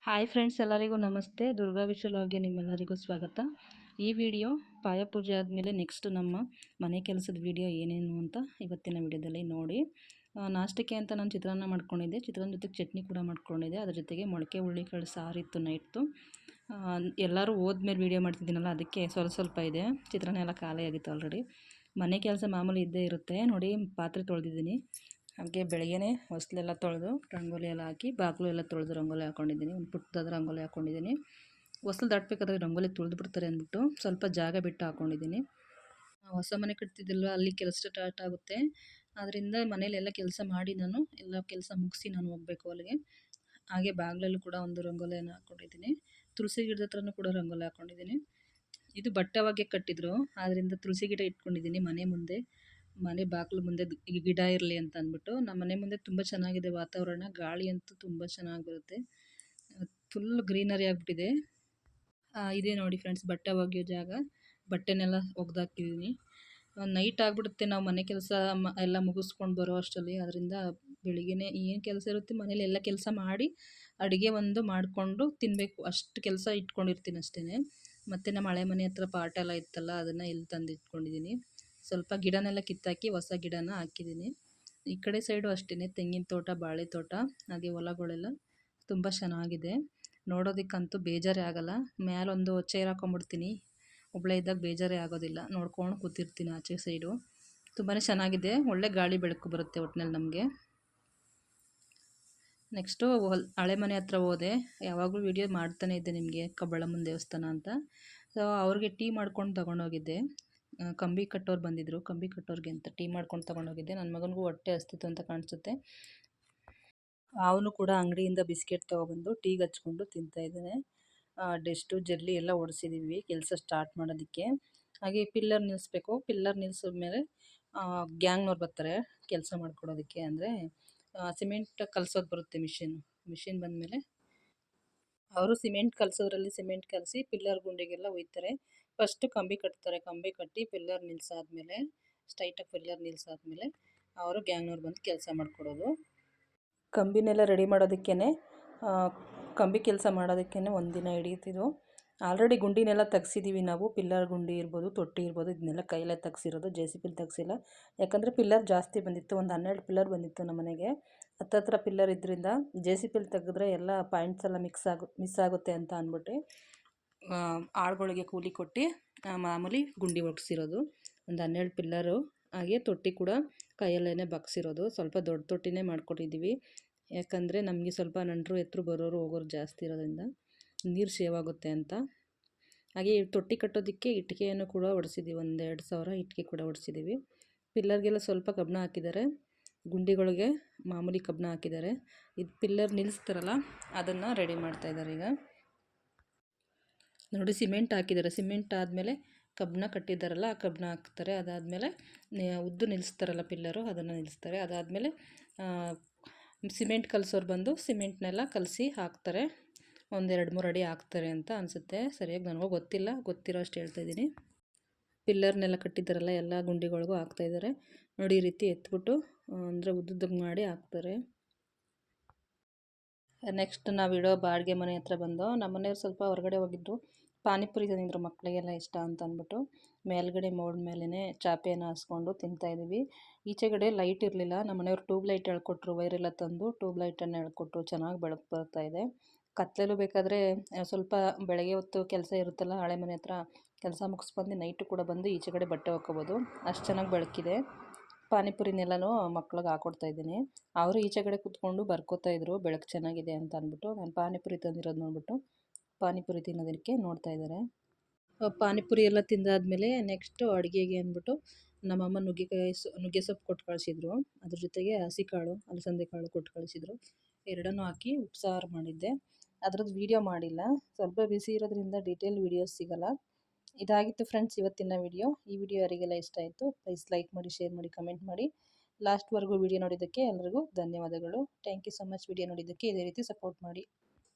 Hi friends, ಎಲ್ಲರಿಗೂ ನಮಸ್ತೆ. ದುರ್ಗಾ ವಿಶ್ವಲಾಗ್ಗೆ ನಿಮ್ಮೆಲ್ಲರಿಗೂ ಸ್ವಾಗತ. ಈ ವಿಡಿಯೋ ಪಾಯ ಪೂಜೆ ಆದಮೇಲೆ ನೆಕ್ಸ್ಟ್ ನಮ್ಮ ಮನೆ ಕೆಲಸದ ವಿಡಿಯೋ ಏನೇನು ಅಂತ ಇವತ್ತಿನ ವಿಡಿಯೋದಲ್ಲಿ ನೋಡಿ. ನಾಷ್ಟಕ್ಕೆ ಅಂತ ನಾನು ಚಿತ್ರಾನ್ನ ಮಾಡ್ಕೊಂಡಿದ್ದೆ. ಚಿತ್ರಾನ್ನ ಜೊತೆಗೆ ಚಟ್ನಿ ಕೂಡ ಮಾಡ್ಕೊಂಡಿದ್ದೆ. ಅದ್ರ ಜೊತೆಗೆ ಮೊಳಕೆ ಹುರುಳಿಕಾಳು ಸಾರಿತ್ತು ನೈಟ್ತು. ಎಲ್ಲರೂ ಹೋದ್ಮೇಲೆ ವೀಡಿಯೋ ಮಾಡ್ತಿದ್ದೀನಲ್ಲ, ಅದಕ್ಕೆ ಸ್ವಲ್ಪ ಇದೆ. ಚಿತ್ರಾನ್ನ ಎಲ್ಲ ಖಾಲಿ ಆಗಿತ್ತು ಆಲ್ರೆಡಿ. ಮನೆ ಕೆಲಸ ಮಾಮೂಲಿ ಇದ್ದೇ ಇರುತ್ತೆ. ನೋಡಿ, ಪಾತ್ರೆ ತೊಳೆದಿದ್ದೀನಿ. ಹಾಗೆ ಬೆಳಗ್ಗೆನೇ ಹೊಸ್ಲೆಲ್ಲ ತೊಳೆದು ರಂಗೋಲಿ ಎಲ್ಲ ಹಾಕಿ ಬಾಗಿಲು ಎಲ್ಲ ತೊಳೆದು ರಂಗೋಲಿ ಹಾಕ್ಕೊಂಡಿದ್ದೀನಿ. ಒಂದು ಪುಟ್ಟದಾದ ರಂಗೋಲಿ ಹಾಕ್ಕೊಂಡಿದ್ದೀನಿ. ಹೊಸ್ಲು ದಾಟಬೇಕಾದ್ರೆ ರಂಗೋಲಿ ತುಳಿದು ಬಿಡ್ತಾರೆ ಅಂದ್ಬಿಟ್ಟು ಸ್ವಲ್ಪ ಜಾಗ ಬಿಟ್ಟು ಹಾಕ್ಕೊಂಡಿದ್ದೀನಿ. ಹೊಸ ಮನೆ ಕಟ್ತಿದ್ದಿಲ್ವ, ಅಲ್ಲಿ ಕೆಲಸ ಸ್ಟಾರ್ಟ್ ಆಗುತ್ತೆ. ಆದ್ದರಿಂದ ಮನೇಲೆಲ್ಲ ಕೆಲಸ ಮಾಡಿ ಎಲ್ಲ ಕೆಲಸ ಮುಗಿಸಿ ನಾನು ಹೋಗಬೇಕು ಅಲ್ಲಿಗೆ. ಹಾಗೆ ಬಾಗಿಲಲ್ಲೂ ಕೂಡ ಒಂದು ರಂಗೋಲಿಯನ್ನು ಹಾಕ್ಕೊಂಡಿದ್ದೀನಿ. ತುಳಸಿ ಗಿಡದ ಹತ್ರನೂ ಕೂಡ ರಂಗೋಲಿ ಹಾಕ್ಕೊಂಡಿದ್ದೀನಿ. ಇದು ಬಟ್ಟೆವಾಗೆ ಕಟ್ಟಿದ್ರು, ಆದ್ದರಿಂದ ತುಳಸಿ ಗಿಡ ಇಟ್ಕೊಂಡಿದ್ದೀನಿ ಮನೆ ಬಾಗಿಲು ಮುಂದೆ ಗಿಡ ಇರಲಿ ಅಂತ ಅಂದ್ಬಿಟ್ಟು. ನಮ್ಮ ಮನೆ ಮುಂದೆ ತುಂಬ ಚೆನ್ನಾಗಿದೆ ವಾತಾವರಣ. ಗಾಳಿ ಅಂತೂ ತುಂಬ ಚೆನ್ನಾಗಿ ಬರುತ್ತೆ. ಫುಲ್ ಗ್ರೀನರಿ ಆಗಿಬಿಟ್ಟಿದೆ. ಇದೇ ನೋಡಿ ಫ್ರೆಂಡ್ಸ್, ಬಟ್ಟೆ ಒಗೆಯೋ ಜಾಗ. ಬಟ್ಟೆನೆಲ್ಲ ಒಗ್ದಾಕಿದ್ದೀನಿ. ನೈಟ್ ಆಗಿಬಿಡುತ್ತೆ ನಾವು ಮನೆ ಕೆಲಸ ಎಲ್ಲ ಮುಗಿಸ್ಕೊಂಡು ಬರೋ ಅಷ್ಟರಲ್ಲಿ. ಅದರಿಂದ ಬೆಳಿಗ್ಗೆನೇ ಏನು ಕೆಲಸ ಇರುತ್ತೆ ಮನೇಲಿ ಎಲ್ಲ ಕೆಲಸ ಮಾಡಿ ಅಡುಗೆ ಒಂದು ಮಾಡಿಕೊಂಡು ತಿನ್ನಬೇಕು, ಅಷ್ಟು ಕೆಲಸ ಇಟ್ಕೊಂಡಿರ್ತೀನಿ ಅಷ್ಟೇ. ಮತ್ತು ನಮ್ಮ ಹಳೆ ಮನೆ ಹತ್ರ ಪಾಟ ಎಲ್ಲ ಇತ್ತಲ್ಲ, ಅದನ್ನು ಇಲ್ಲಿ ತಂದು ಇಟ್ಕೊಂಡಿದ್ದೀನಿ. ಸ್ವಲ್ಪ ಗಿಡನೆಲ್ಲ ಕಿತ್ತಾಕಿ ಹೊಸ ಗಿಡನ ಹಾಕಿದ್ದೀನಿ. ಈ ಕಡೆ ಸೈಡು ಅಷ್ಟೇ, ತೆಂಗಿನ ತೋಟ, ಬಾಳೆ ತೋಟ, ಹಾಗೆ ಹೊಲಗಳೆಲ್ಲ ತುಂಬ ಚೆನ್ನಾಗಿದೆ. ನೋಡೋದಕ್ಕಂತೂ ಬೇಜಾರೇ ಆಗೋಲ್ಲ. ಮೇಲೊಂದು ಚೇರ್ ಹಾಕೊಂಡ್ಬಿಡ್ತೀನಿ. ಒಬ್ಬಳೇ ಇದ್ದಾಗ ಬೇಜಾರೇ ಆಗೋದಿಲ್ಲ. ನೋಡ್ಕೊಂಡು ಕೂತಿರ್ತೀನಿ ಆಚೆ ಸೈಡು. ತುಂಬಾ ಚೆನ್ನಾಗಿದೆ. ಒಳ್ಳೆ ಗಾಳಿ ಬೆಳಕು ಬರುತ್ತೆ ಒಟ್ಟಿನಲ್ಲಿ ನಮಗೆ. ನೆಕ್ಸ್ಟು ಹಳೆ ಮನೆ ಹತ್ರ ಹೋದೆ. ಯಾವಾಗಲೂ ವೀಡಿಯೋ ಮಾಡ್ತಾನೆ ಇದ್ದೆ ನಿಮಗೆ, ಕಬ್ಬಳಮ್ಮನ ದೇವಸ್ಥಾನ ಅಂತ. ಸೊ ಅವ್ರಿಗೆ ಟೀ ಮಾಡ್ಕೊಂಡು ತೊಗೊಂಡೋಗಿದ್ದೆ. ಕಂಬಿ ಕಟ್ಟೋರು ಬಂದಿದ್ದರು. ಕಂಬಿ ಕಟ್ಟೋರಿಗೆ ಅಂತ ಟೀ ಮಾಡ್ಕೊಂಡು ತೊಗೊಂಡೋಗಿದ್ದೆ. ನನ್ನ ಮಗನಿಗೂ ಹೊಟ್ಟೆ ಹಸ್ತಿತ್ತು ಅಂತ ಕಾಣಿಸುತ್ತೆ. ಅವನು ಕೂಡ ಅಂಗಡಿಯಿಂದ ಬಿಸ್ಕೆಟ್ ತೊಗೊಬಂದು ಟೀಗೆ ಹಚ್ಕೊಂಡು ತಿಂತಾಯಿದ್ದಾನೆ. ಡೆಸ್ಟು ಜಲ್ಲಿ ಎಲ್ಲ ಒಡಿಸಿದ್ದೀವಿ ಕೆಲಸ ಸ್ಟಾರ್ಟ್ ಮಾಡೋದಕ್ಕೆ. ಹಾಗೆ ಪಿಲ್ಲರ್ ನಿಲ್ಲಿಸ್ಬೇಕು. ಪಿಲ್ಲರ್ ನಿಲ್ಲಿಸಿದ್ಮೇಲೆ ಗ್ಯಾಂಗ್ನವ್ರು ಬರ್ತಾರೆ ಕೆಲಸ ಮಾಡ್ಕೊಡೋದಕ್ಕೆ. ಅಂದರೆ ಸಿಮೆಂಟ್ ಕಲಸೋದು ಬರುತ್ತೆ ಮಿಷಿನ್ ಬಂದಮೇಲೆ ಅವರು ಸಿಮೆಂಟ್ ಕಲಸೋದ್ರಲ್ಲಿ ಸಿಮೆಂಟ್ ಕಲಸಿ ಪಿಲ್ಲರ್ ಗುಂಡಿಗೆಲ್ಲ ಒಯ್ತಾರೆ. ಫಸ್ಟು ಕಂಬಿ ಕಟ್ತಾರೆ. ಕಂಬಿ ಕಟ್ಟಿ ಪಿಲ್ಲರ್ ನಿಲ್ಲಿಸಾದ್ಮೇಲೆ, ಸ್ಟ್ರೈಟಾಗಿ ಪಿಲ್ಲರ್ ನಿಲ್ಲಿಸಾದ್ಮೇಲೆ ಅವರು ಗ್ಯಾಂಗ್ನವ್ರು ಬಂದು ಕೆಲಸ ಮಾಡಿಕೊಡೋದು. ಕಂಬಿನೆಲ್ಲ ರೆಡಿ ಮಾಡೋದಕ್ಕೇ, ಕಂಬಿ ಕೆಲಸ ಮಾಡೋದಕ್ಕೇ ಒಂದಿನ ಹಿಡಿಯುತ್ತಿದ್ದು. ಆಲ್ರೆಡಿ ಗುಂಡಿನೆಲ್ಲ ತೆಗ್ಸಿದ್ದೀವಿ ನಾವು. ಪಿಲ್ಲರ್ ಗುಂಡಿ ಇರ್ಬೋದು, ತೊಟ್ಟಿ ಇರ್ಬೋದು, ಇದನ್ನೆಲ್ಲ ಕೈಲೇ ತೆಗ್ಸಿರೋದು, JCB ತೆಗ್ಸಿಲ್ಲ. ಯಾಕಂದರೆ ಪಿಲ್ಲರ್ ಜಾಸ್ತಿ ಬಂದಿತ್ತು. ಒಂದು 12 ಪಿಲ್ಲರ್ ಬಂದಿತ್ತು ನಮ್ಮ ಮನೆಗೆ. ಹತ್ತತ್ರ ಪಿಲ್ಲರ್ ಇದ್ದರಿಂದ JCB ತೆಗೆದ್ರೆ ಎಲ್ಲ ಪಾಯಿಂಟ್ಸ್ ಎಲ್ಲ ಮಿಸ್ ಆಗುತ್ತೆ ಅಂತ ಅಂದ್ಬಿಟ್ಟು ಆಳುಗಳಿಗೆ ಕೂಲಿ ಕೊಟ್ಟು ಮಾಮೂಲಿ ಗುಂಡಿ ಒಗ್ಸಿರೋದು. ಒಂದು 12 ಪಿಲ್ಲರು. ಹಾಗೆ ತೊಟ್ಟಿ ಕೂಡ ಕೈಯಲ್ಲೇ ಬಗ್ಸಿರೋದು. ಸ್ವಲ್ಪ ದೊಡ್ಡ ತೊಟ್ಟಿನೇ ಮಾಡ್ಕೊಟ್ಟಿದ್ದೀವಿ. ಯಾಕಂದರೆ ನಮಗೆ ಸ್ವಲ್ಪ ನೆಂಟರು ಎತ್ತರು ಬರೋರು ಹೋಗೋರು ಜಾಸ್ತಿ ಇರೋದ್ರಿಂದ ನೀರು ಸೇವ್ ಆಗುತ್ತೆ ಅಂತ. ಹಾಗೆ ತೊಟ್ಟಿ ಕಟ್ಟೋದಕ್ಕೆ ಇಟ್ಟಿಗೆಯನ್ನು ಕೂಡ ಹೊಡೆಸಿದ್ದೀವಿ. 1,2,000 ಇಟ್ಟಿಗೆ ಕೂಡ ಹೊಡೆಸಿದ್ದೀವಿ. ಪಿಲ್ಲರ್ಗೆಲ್ಲ ಸ್ವಲ್ಪ ಕಬ್ಬಣ ಹಾಕಿದ್ದಾರೆ. ಗುಂಡಿಗಳಿಗೆ ಮಾಮೂಲಿ ಕಬ್ಬಣ ಹಾಕಿದ್ದಾರೆ. ಇದು ಪಿಲ್ಲರ್ ನಿಲ್ಲಿಸ್ತಾರಲ್ಲ, ಅದನ್ನು ರೆಡಿ ಮಾಡ್ತಾಯಿದ್ದಾರೆ ಈಗ. ನೋಡಿ, ಸಿಮೆಂಟ್ ಹಾಕಿದ್ದಾರೆ. ಸಿಮೆಂಟ್ ಆದಮೇಲೆ ಕಬ್ಬಣ ಕಟ್ಟಿದ್ದಾರಲ್ಲ, ಆ ಕಬ್ಬಣ ಹಾಕ್ತಾರೆ. ಅದಾದಮೇಲೆ ಉದ್ದು ನಿಲ್ಲಿಸ್ತಾರಲ್ಲ ಪಿಲ್ಲರು, ಅದನ್ನು ನಿಲ್ಲಿಸ್ತಾರೆ. ಅದಾದಮೇಲೆ ಸಿಮೆಂಟ್ ಕಲಸೋರು ಬಂದು ಸಿಮೆಂಟ್ನೆಲ್ಲ ಕಲಸಿ ಹಾಕ್ತಾರೆ. 1-2-3 ಅಡಿ ಹಾಕ್ತಾರೆ ಅಂತ ಅನಿಸುತ್ತೆ. ಸರಿಯಾಗಿ ನನಗೂ ಗೊತ್ತಿಲ್ಲ, ಗೊತ್ತಿರೋ ಅಷ್ಟು ಹೇಳ್ತಾಯಿದ್ದೀನಿ. ಪಿಲ್ಲರ್ನೆಲ್ಲ ಕಟ್ಟಿದ್ದಾರಲ್ಲ, ಎಲ್ಲ ಗುಂಡಿಗಳಿಗೂ ಹಾಕ್ತಾಯಿದ್ದಾರೆ. ನೋಡಿ, ಈ ರೀತಿ ಎತ್ಬಿಟ್ಟು ಅಂದರೆ ಉದ್ದುದ್ದಗೆ ಮಾಡಿ ಹಾಕ್ತಾರೆ. ನೆಕ್ಸ್ಟ್ ನಾವಿಡೋ ಬಾಡಿಗೆ ಮನೆ ಹತ್ರ ಬಂದು, ನಮ್ಮ ಮನೆಯವ್ರು ಸ್ವಲ್ಪ ಹೊರಗಡೆ ಹೋಗಿದ್ರು. ಪಾನಿಪುರಿ ತಂದಿದ್ರು, ಮಕ್ಕಳಿಗೆಲ್ಲ ಇಷ್ಟ ಅಂತ ಅಂದ್ಬಿಟ್ಟು. ಮೇಲ್ಗಡೆ ಮೋಡ್ ಮೇಲೇ ಚಾಪೆಯನ್ನು ಹಾಸ್ಕೊಂಡು ತಿಂತಾಯಿದ್ದೀವಿ. ಈಚೆಗಡೆ ಲೈಟ್ ಇರಲಿಲ್ಲ. ನಮ್ಮ ಮನೆಯವ್ರು ಟ್ಯೂಬ್ ಲೈಟ್ ಹೇಳ್ಕೊಟ್ರು. ವೈರೆಲ್ಲ ತಂದು ಟ್ಯೂಬ್ ಲೈಟನ್ನು ಹೇಳ್ಕೊಟ್ರು. ಚೆನ್ನಾಗಿ ಬೆಳಕು ಬರ್ತಾಯಿದೆ. ಕತ್ತಲಲ್ಲೂ ಬೇಕಾದರೆ ಸ್ವಲ್ಪ ಬೆಳಗ್ಗೆ ಹೊತ್ತು ಕೆಲಸ ಇರುತ್ತಲ್ಲ, ಹಳೆ ಮನೆ ಹತ್ರ ಕೆಲಸ ಮುಗಿಸ್ಬಂದು ನೈಟು ಕೂಡ ಬಂದು ಈಚೆಗಡೆ ಬಟ್ಟೆ ಒಕ್ಕೋಬೋದು. ಅಷ್ಟು ಚೆನ್ನಾಗಿ ಬೆಳಕಿದೆ. ಪಾನಿಪುರಿನೆಲ್ಲನೂ ಮಕ್ಳಿಗೆ ಹಾಕ್ಕೊಡ್ತಾಯಿದ್ದೀನಿ. ಅವರು ಈಚೆಗಡೆ ಕೂತ್ಕೊಂಡು ಬರ್ಕೋತಾಯಿದ್ರು, ಬೆಳಕು ಚೆನ್ನಾಗಿದೆ ಅಂತ ಅಂದ್ಬಿಟ್ಟು. ನಾನು ಪಾನಿಪುರಿ ತಂದಿರೋದು ನೋಡ್ಬಿಟ್ಟು ಪಾನಿಪುರಿ ತಿನ್ನೋದಕ್ಕೆ ನೋಡ್ತಾಯಿದ್ದಾರೆ. ಪಾನಿಪುರಿ ಎಲ್ಲ ತಿಂದಾದ್ಮೇಲೆ ನೆಕ್ಸ್ಟು ಅಡುಗೆಗೆ ಅಂದ್ಬಿಟ್ಟು ನಮ್ಮಮ್ಮ ನುಗ್ಗೆ ಸೊಪ್ಪು ಕೊಟ್ಟು ಕಳಿಸಿದ್ರು. ಅದ್ರ ಜೊತೆಗೆ ಹಸಿಕಾಳು, ಅಲಸಂದೆ ಕಾಳು ಕೊಟ್ಟು ಕಳಿಸಿದ್ರು. ಎರಡನ್ನೂ ಹಾಕಿ ಉಪ್ಸಾರು ಮಾಡಿದ್ದೆ. ಅದ್ರದ್ದು ವೀಡಿಯೋ ಮಾಡಿಲ್ಲ, ಸ್ವಲ್ಪ ಬಿಸಿ ಇರೋದ್ರಿಂದ ಡೀಟೇಲ್ ವೀಡಿಯೋಸ್ ಸಿಗೋಲ್ಲ. ಇದಾಗಿತ್ತು ಫ್ರೆಂಡ್ಸ್ ಇವತ್ತಿನ ವಿಡಿಯೋ. ಈ ವಿಡಿಯೋ ಯಾರಿಗೆಲ್ಲ ಇಷ್ಟ ಆಯಿತು ಪ್ಲೀಸ್ ಲೈಕ್ ಮಾಡಿ, ಶೇರ್ ಮಾಡಿ, ಕಮೆಂಟ್ ಮಾಡಿ. ಲಾಸ್ಟ್ವರೆಗೂ ವಿಡಿಯೋ ನೋಡಿದ್ದಕ್ಕೆ ಎಲ್ಲರಿಗೂ ಧನ್ಯವಾದಗಳು. Thank you so much. Video ನೋಡಿದ್ದಕ್ಕೆ ಇದೇ ರೀತಿ ಸಪೋರ್ಟ್ ಮಾಡಿ.